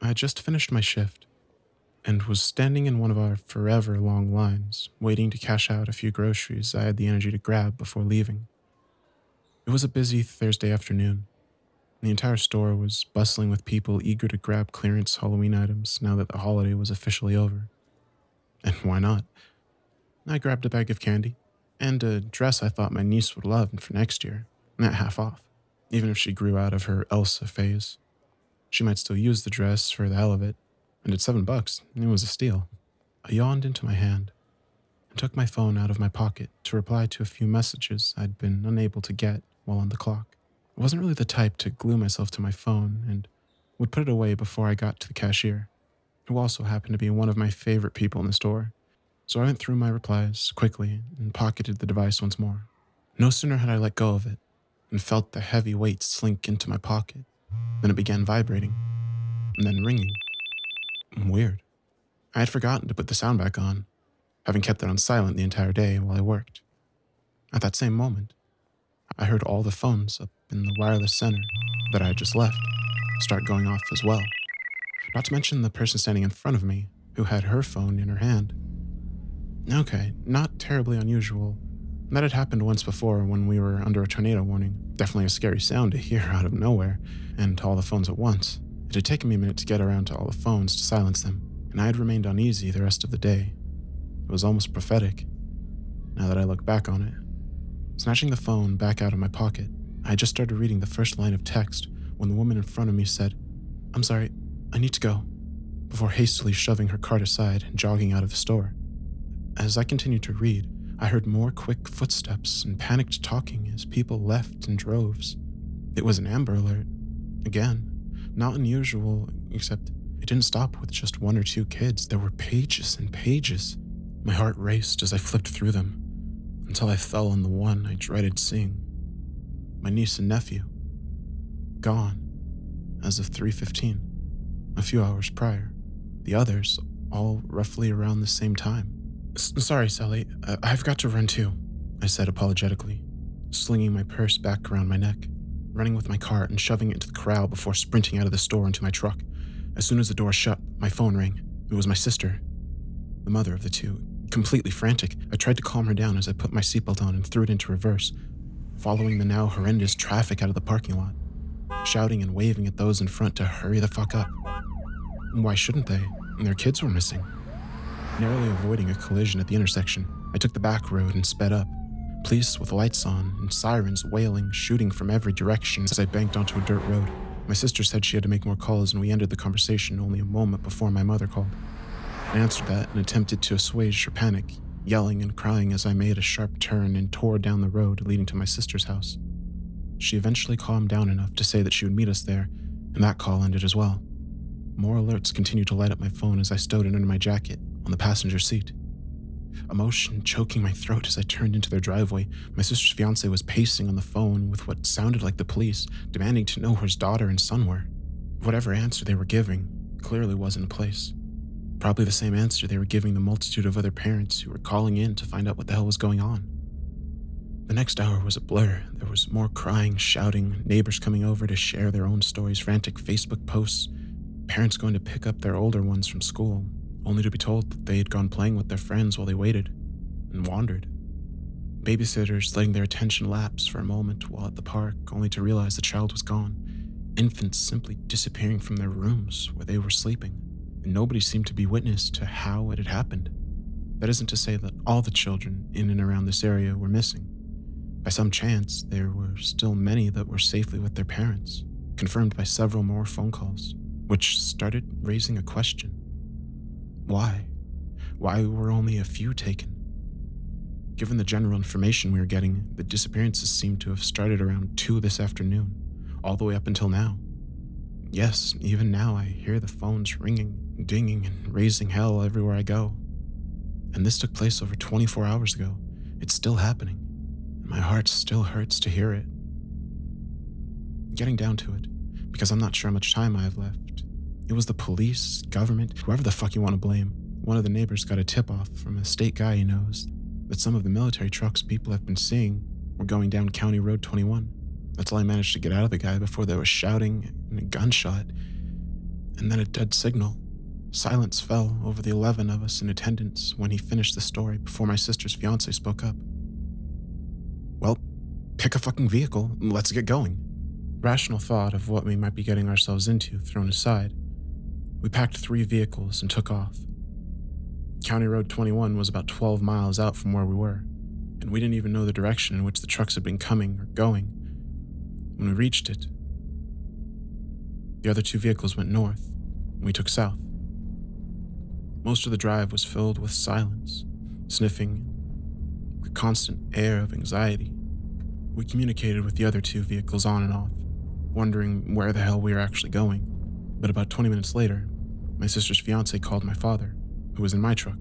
I had just finished my shift and was standing in one of our forever long lines, waiting to cash out a few groceries I had the energy to grab before leaving. It was a busy Thursday afternoon. The entire store was bustling with people eager to grab clearance Halloween items now that the holiday was officially over. And why not? I grabbed a bag of candy and a dress I thought my niece would love for next year, at half off, even if she grew out of her Elsa phase. She might still use the dress for the hell of it, and at $7, it was a steal. I yawned into my hand and took my phone out of my pocket to reply to a few messages I'd been unable to get while on the clock. I wasn't really the type to glue myself to my phone and would put it away before I got to the cashier, who also happened to be one of my favorite people in the store. So I went through my replies quickly and pocketed the device once more. No sooner had I let go of it and felt the heavy weight slink into my pocket than it began vibrating and then ringing. Weird. I had forgotten to put the sound back on, having kept it on silent the entire day while I worked. At that same moment, I heard all the phones up in the wireless center that I had just left start going off as well. Not to mention the person standing in front of me who had her phone in her hand. Okay, not terribly unusual. That had happened once before when we were under a tornado warning. Definitely a scary sound to hear out of nowhere, and all the phones at once. It had taken me a minute to get around to all the phones to silence them, and I had remained uneasy the rest of the day. It was almost prophetic, now that I look back on it. Snatching the phone back out of my pocket, I had just started reading the first line of text when the woman in front of me said, "I'm sorry, I need to go," before hastily shoving her cart aside and jogging out of the store. As I continued to read, I heard more quick footsteps and panicked talking as people left in droves. It was an Amber Alert. Again, not unusual, except it didn't stop with just one or two kids. There were pages and pages. My heart raced as I flipped through them, until I fell on the one I dreaded seeing. My niece and nephew. Gone, as of 3:15, a few hours prior. The others, all roughly around the same time. Sorry, Sally, I've got to run too, I said apologetically, slinging my purse back around my neck, running with my cart and shoving it into the corral before sprinting out of the store into my truck. As soon as the door shut, my phone rang. It was my sister, the mother of the two. Completely frantic, I tried to calm her down as I put my seatbelt on and threw it into reverse, following the now horrendous traffic out of the parking lot, shouting and waving at those in front to hurry the fuck up. Why shouldn't they? Their kids were missing. Narrowly avoiding a collision at the intersection, I took the back road and sped up, police with lights on and sirens wailing, shooting from every direction as I banked onto a dirt road. My sister said she had to make more calls, and we ended the conversation only a moment before my mother called. I answered that and attempted to assuage her panic, yelling and crying as I made a sharp turn and tore down the road leading to my sister's house. She eventually calmed down enough to say that she would meet us there, and that call ended as well. More alerts continued to light up my phone as I stowed it under my jacket on the passenger seat. Emotion choking my throat as I turned into their driveway. My sister's fiance was pacing on the phone with what sounded like the police, demanding to know where his daughter and son were. Whatever answer they were giving clearly wasn't in place. Probably the same answer they were giving the multitude of other parents who were calling in to find out what the hell was going on. The next hour was a blur. There was more crying, shouting, neighbors coming over to share their own stories, frantic Facebook posts, parents going to pick up their older ones from school, only to be told that they had gone playing with their friends while they waited and wandered. Babysitters letting their attention lapse for a moment while at the park, only to realize the child was gone. Infants simply disappearing from their rooms where they were sleeping, and nobody seemed to be witness to how it had happened. That isn't to say that all the children in and around this area were missing. By some chance, there were still many that were safely with their parents, confirmed by several more phone calls, which started raising a question. Why? Why were only a few taken? Given the general information we were getting, the disappearances seemed to have started around 2 this afternoon, all the way up until now. Yes, even now I hear the phones ringing, dinging, and raising hell everywhere I go. And this took place over 24 hours ago. It's still happening, and my heart still hurts to hear it. Getting down to it, because I'm not sure how much time I have left, it was the police, government, whoever the fuck you want to blame. One of the neighbors got a tip-off from a state guy he knows that some of the military trucks people have been seeing were going down County Road 21. That's all I managed to get out of the guy before there was shouting and a gunshot. and then a dead signal. Silence fell over the 11 of us in attendance when he finished the story before my sister's fiance spoke up. Well, pick a fucking vehicle and let's get going. Rational thought of what we might be getting ourselves into thrown aside, we packed 3 vehicles and took off. County Road 21 was about 12 miles out from where we were, and we didn't even know the direction in which the trucks had been coming or going. When we reached it, the other 2 vehicles went north, and we took south. Most of the drive was filled with silence, sniffing, the constant air of anxiety. We communicated with the other 2 vehicles on and off, wondering where the hell we were actually going. But about 20 minutes later, my sister's fiance called my father, who was in my truck.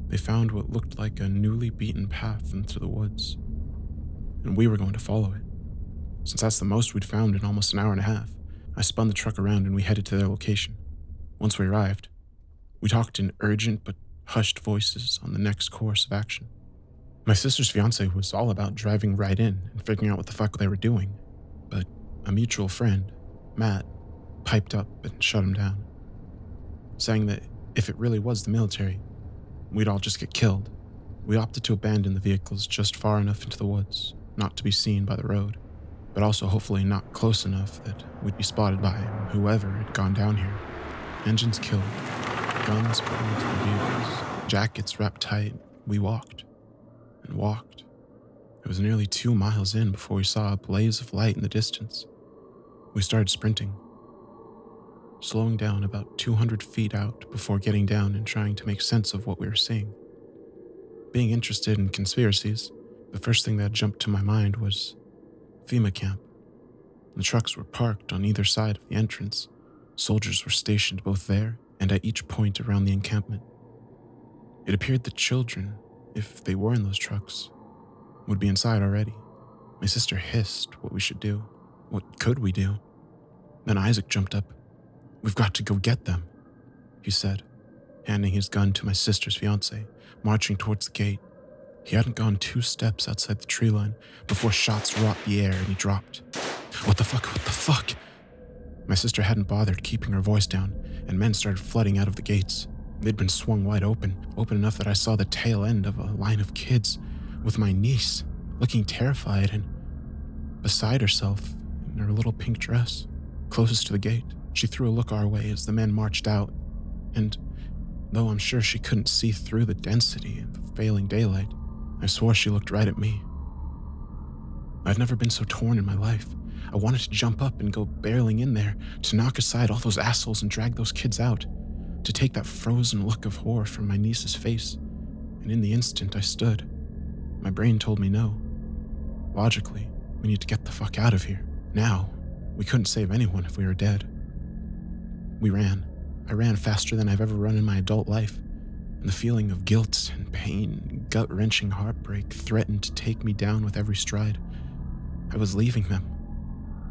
They found what looked like a newly beaten path into the woods, and we were going to follow it. Since that's the most we'd found in almost an hour and a half, I spun the truck around and we headed to their location. Once we arrived, we talked in urgent but hushed voices on the next course of action. My sister's fiance was all about driving right in and figuring out what the fuck they were doing, but a mutual friend, Matt, piped up and shut him down, saying that if it really was the military, we'd all just get killed. We opted to abandon the vehicles just far enough into the woods, not to be seen by the road, but also hopefully not close enough that we'd be spotted by whoever had gone down here. Engines killed, guns put into the vehicles, jackets wrapped tight, we walked and walked. It was nearly 2 miles in before we saw a blaze of light in the distance. We started sprinting, slowing down about 200 feet out before getting down and trying to make sense of what we were seeing. Being interested in conspiracies, the first thing that jumped to my mind was FEMA camp. The trucks were parked on either side of the entrance. Soldiers were stationed both there and at each point around the encampment. It appeared that children, if they were in those trucks, would be inside already. My sister hissed what we should do. What could we do? Then Isaac jumped up. "We've got to go get them," he said, handing his gun to my sister's fiance, marching towards the gate. He hadn't gone 2 steps outside the tree line before shots wrought the air and he dropped. What the fuck? What the fuck? My sister hadn't bothered keeping her voice down, and men started flooding out of the gates. They'd been swung wide open enough that I saw the tail end of a line of kids, with my niece looking terrified and beside herself in her little pink dress, closest to the gate. She threw a look our way as the men marched out, and though I'm sure she couldn't see through the density of the failing daylight, I swore she looked right at me. I've never been so torn in my life. I wanted to jump up and go barreling in there, to knock aside all those assholes and drag those kids out, to take that frozen look of horror from my niece's face, and in the instant I stood, my brain told me no. Logically, we need to get the fuck out of here. Now, we couldn't save anyone if we were dead. We ran. I ran faster than I've ever run in my adult life, and the feeling of guilt and pain, gut-wrenching heartbreak threatened to take me down with every stride. I was leaving them.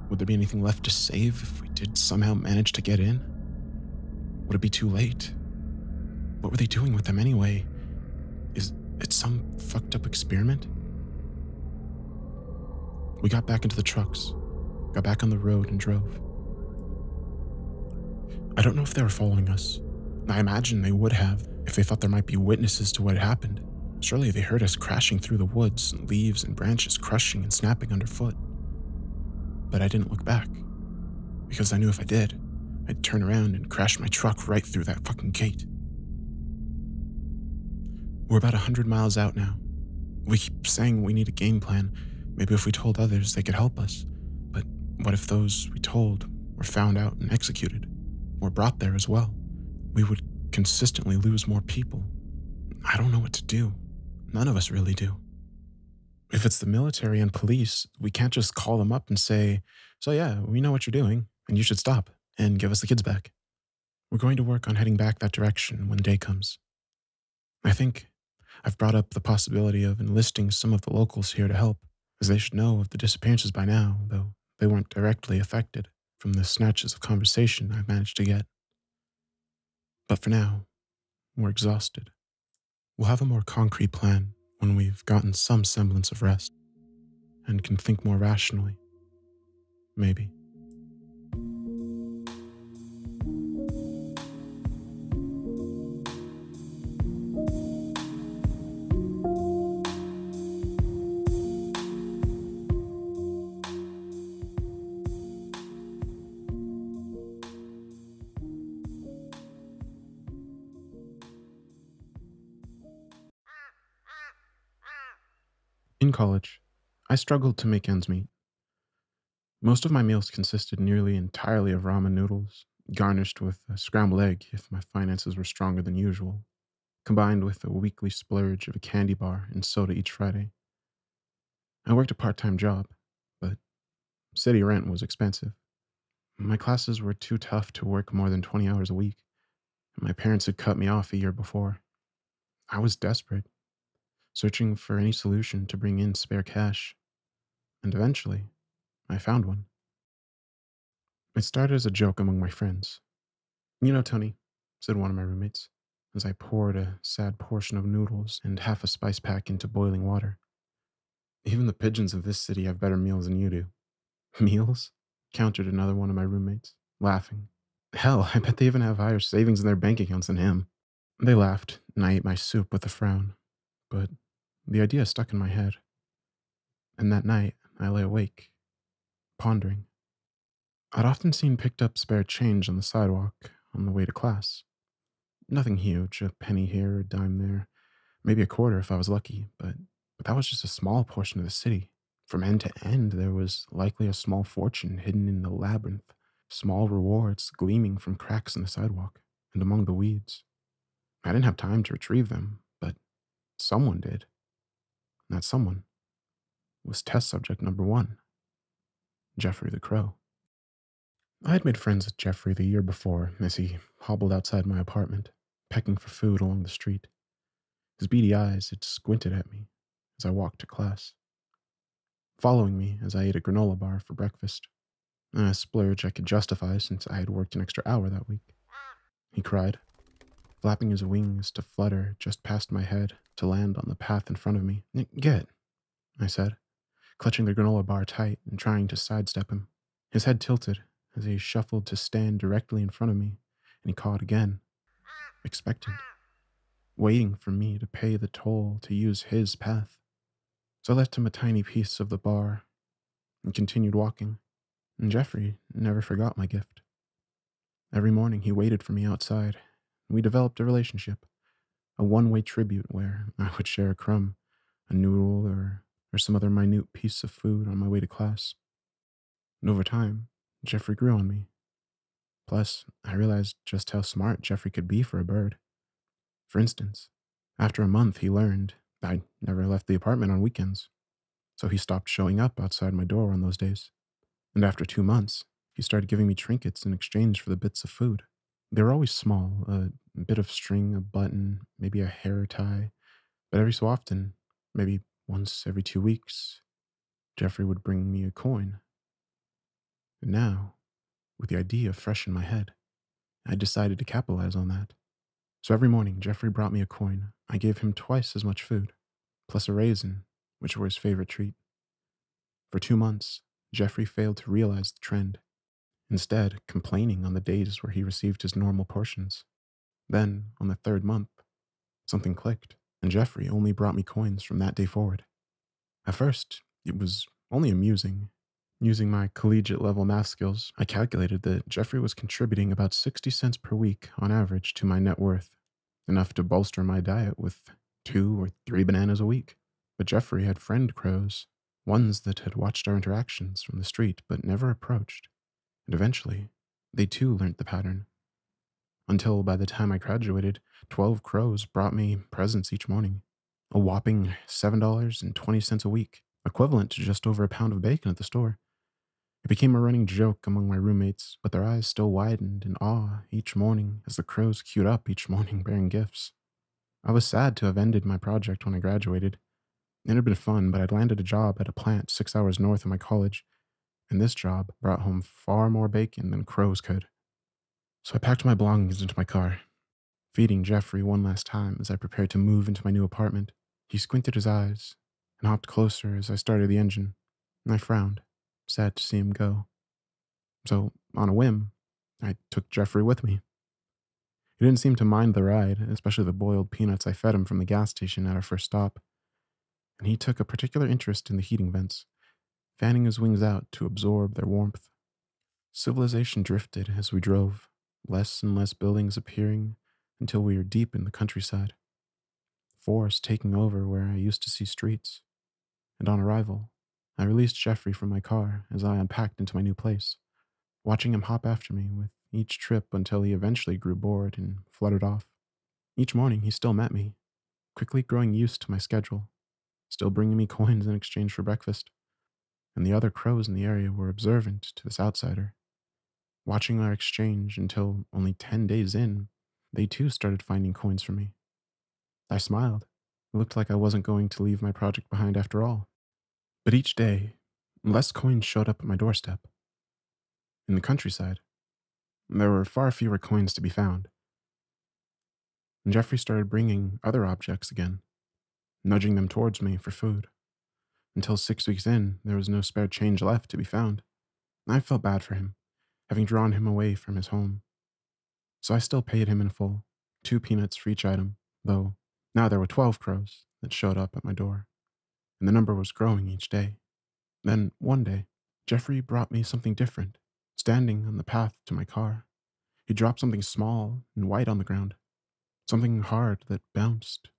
Would there be anything left to save if we did somehow manage to get in? Would it be too late? What were they doing with them anyway? Is it some fucked up experiment? We got back into the trucks, got back on the road and drove. I don't know if they were following us. I imagine they would have if they thought there might be witnesses to what had happened. Surely they heard us crashing through the woods, leaves and branches crushing and snapping underfoot. But I didn't look back, because I knew if I did, I'd turn around and crash my truck right through that fucking gate. We're about 100 miles out now. We keep saying we need a game plan. Maybe if we told others, they could help us. But what if those we told were found out and executed, or brought there as well? We would consistently lose more people. I don't know what to do. None of us really do. If it's the military and police, we can't just call them up and say, "So yeah, we know what you're doing, and you should stop, and give us the kids back." We're going to work on heading back that direction when day comes. I think I've brought up the possibility of enlisting some of the locals here to help, as they should know of the disappearances by now, though they weren't directly affected from the snatches of conversation I've managed to get. But for now, we're exhausted. We'll have a more concrete plan when we've gotten some semblance of rest and can think more rationally. Maybe. In college, I struggled to make ends meet. Most of my meals consisted nearly entirely of ramen noodles, garnished with a scrambled egg if my finances were stronger than usual, combined with a weekly splurge of a candy bar and soda each Friday. I worked a part time job, but city rent was expensive. My classes were too tough to work more than 20 hours a week, and my parents had cut me off a year before. I was desperate, searching for any solution to bring in spare cash, and eventually, I found one. It started as a joke among my friends. "You know, Tony," said one of my roommates, as I poured a sad portion of noodles and half a spice pack into boiling water. "Even the pigeons of this city have better meals than you do." "Meals?" countered another one of my roommates, laughing. "Hell, I bet they even have higher savings in their bank accounts than him." They laughed, and I ate my soup with a frown. But the idea stuck in my head. And that night, I lay awake, pondering. I'd often seen picked up spare change on the sidewalk on the way to class. Nothing huge, a penny here, a dime there, maybe a quarter if I was lucky, but that was just a small portion of the city. From end to end, there was likely a small fortune hidden in the labyrinth, small rewards gleaming from cracks in the sidewalk and among the weeds. I didn't have time to retrieve them, but someone did. And that someone was test subject number one, Jeffrey the Crow. I had made friends with Jeffrey the year before as he hobbled outside my apartment, pecking for food along the street. His beady eyes had squinted at me as I walked to class, following me as I ate a granola bar for breakfast, a splurge I could justify since I had worked an extra hour that week. He cried, flapping his wings to flutter just past my head to land on the path in front of me. "Get," I said, clutching the granola bar tight and trying to sidestep him. His head tilted as he shuffled to stand directly in front of me, and he cawed again, expectant, waiting for me to pay the toll to use his path. So I left him a tiny piece of the bar and continued walking, and Jeffrey never forgot my gift. Every morning he waited for me outside, and we developed a relationship, a one-way tribute where I would share a crumb, a noodle, or some other minute piece of food on my way to class. And over time, Jeffrey grew on me. Plus, I realized just how smart Jeffrey could be for a bird. For instance, after a month, he learned I never left the apartment on weekends, so he stopped showing up outside my door on those days. And after 2 months, he started giving me trinkets in exchange for the bits of food. They were always small, a bit of string, a button, maybe a hair tie, but every so often, maybe once every 2 weeks, Jeffrey would bring me a coin. And now, with the idea fresh in my head, I decided to capitalize on that. So every morning, Jeffrey brought me a coin. I gave him twice as much food, plus a raisin, which were his favorite treat. For 2 months, Jeffrey failed to realize the trend, instead complaining on the days where he received his normal portions. Then, on the third month, something clicked, and Jeffrey only brought me coins from that day forward. At first, it was only amusing. Using my collegiate level math skills, I calculated that Jeffrey was contributing about 60 cents per week on average to my net worth, enough to bolster my diet with 2 or 3 bananas a week. But Jeffrey had friend crows, ones that had watched our interactions from the street but never approached. And eventually, they too learnt the pattern. Until by the time I graduated, 12 crows brought me presents each morning. A whopping $7.20 a week, equivalent to just over a pound of bacon at the store. It became a running joke among my roommates, but their eyes still widened in awe each morning as the crows queued up each morning bearing gifts. I was sad to have ended my project when I graduated. It had been fun, but I'd landed a job at a plant 6 hours north of my college, and this job brought home far more bacon than crows could. So I packed my belongings into my car, feeding Jeffrey one last time as I prepared to move into my new apartment. He squinted his eyes and hopped closer as I started the engine, and I frowned, sad to see him go. So, on a whim, I took Jeffrey with me. He didn't seem to mind the ride, especially the boiled peanuts I fed him from the gas station at our first stop, and he took a particular interest in the heating vents, fanning his wings out to absorb their warmth. Civilization drifted as we drove, less and less buildings appearing until we were deep in the countryside. Forest taking over where I used to see streets, and on arrival, I released Jeffrey from my car as I unpacked into my new place, watching him hop after me with each trip until he eventually grew bored and fluttered off. Each morning, he still met me, quickly growing used to my schedule, still bringing me coins in exchange for breakfast, and the other crows in the area were observant to this outsider, watching our exchange until only 10 days in, they too started finding coins for me. I smiled. It looked like I wasn't going to leave my project behind after all. But each day, less coins showed up at my doorstep. In the countryside, there were far fewer coins to be found, and Jeffrey started bringing other objects again, nudging them towards me for food. Until 6 weeks in, there was no spare change left to be found. I felt bad for him, having drawn him away from his home. So I still paid him in full, 2 peanuts for each item, though now there were 12 crows that showed up at my door, and the number was growing each day. Then, one day, Jeffrey brought me something different. Standing on the path to my car, he dropped something small and white on the ground, something hard that bounced,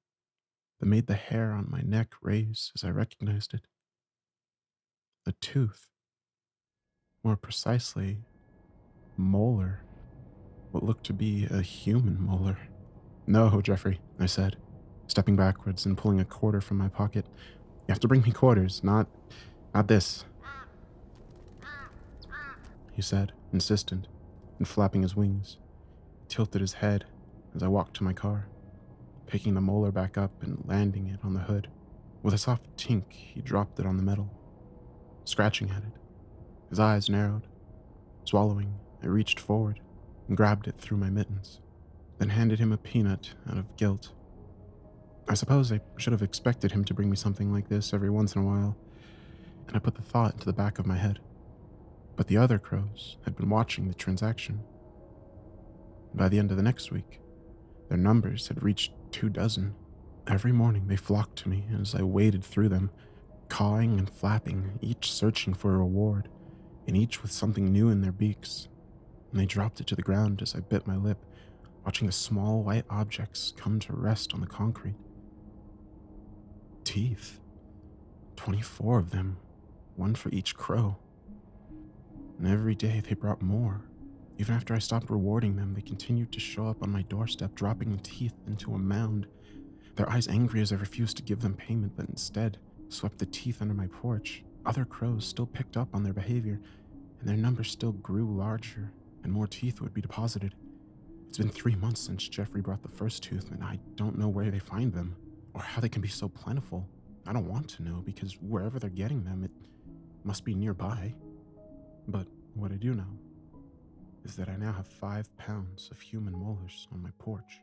that made the hair on my neck raise as I recognized it. A tooth. More precisely, molar. What looked to be a human molar. No, Jeffrey, I said, stepping backwards and pulling a quarter from my pocket. You have to bring me quarters, not this, he said, insistent, and flapping his wings. He tilted his head as I walked to my car, picking the molar back up and landing it on the hood. With a soft tink, he dropped it on the metal, scratching at it. His eyes narrowed. Swallowing, I reached forward and grabbed it through my mittens, then handed him a peanut out of guilt. I suppose I should have expected him to bring me something like this every once in a while, and I put the thought into the back of my head. But the other crows had been watching the transaction. By the end of the next week, their numbers had reached 24. Every morning they flocked to me as I waded through them, cawing and flapping, each searching for a reward, and each with something new in their beaks. And they dropped it to the ground as I bit my lip, watching the small white objects come to rest on the concrete. Teeth. 24 of them, one for each crow. And every day they brought more. Even after I stopped rewarding them, they continued to show up on my doorstep, dropping teeth into a mound, their eyes angry as I refused to give them payment, but instead swept the teeth under my porch. Other crows still picked up on their behavior, and their numbers still grew larger, and more teeth would be deposited. It's been 3 months since Jeffrey brought the first tooth, and I don't know where they find them, or how they can be so plentiful. I don't want to know, because wherever they're getting them, it must be nearby. But what I do know is that I now have 5 pounds of human molars on my porch.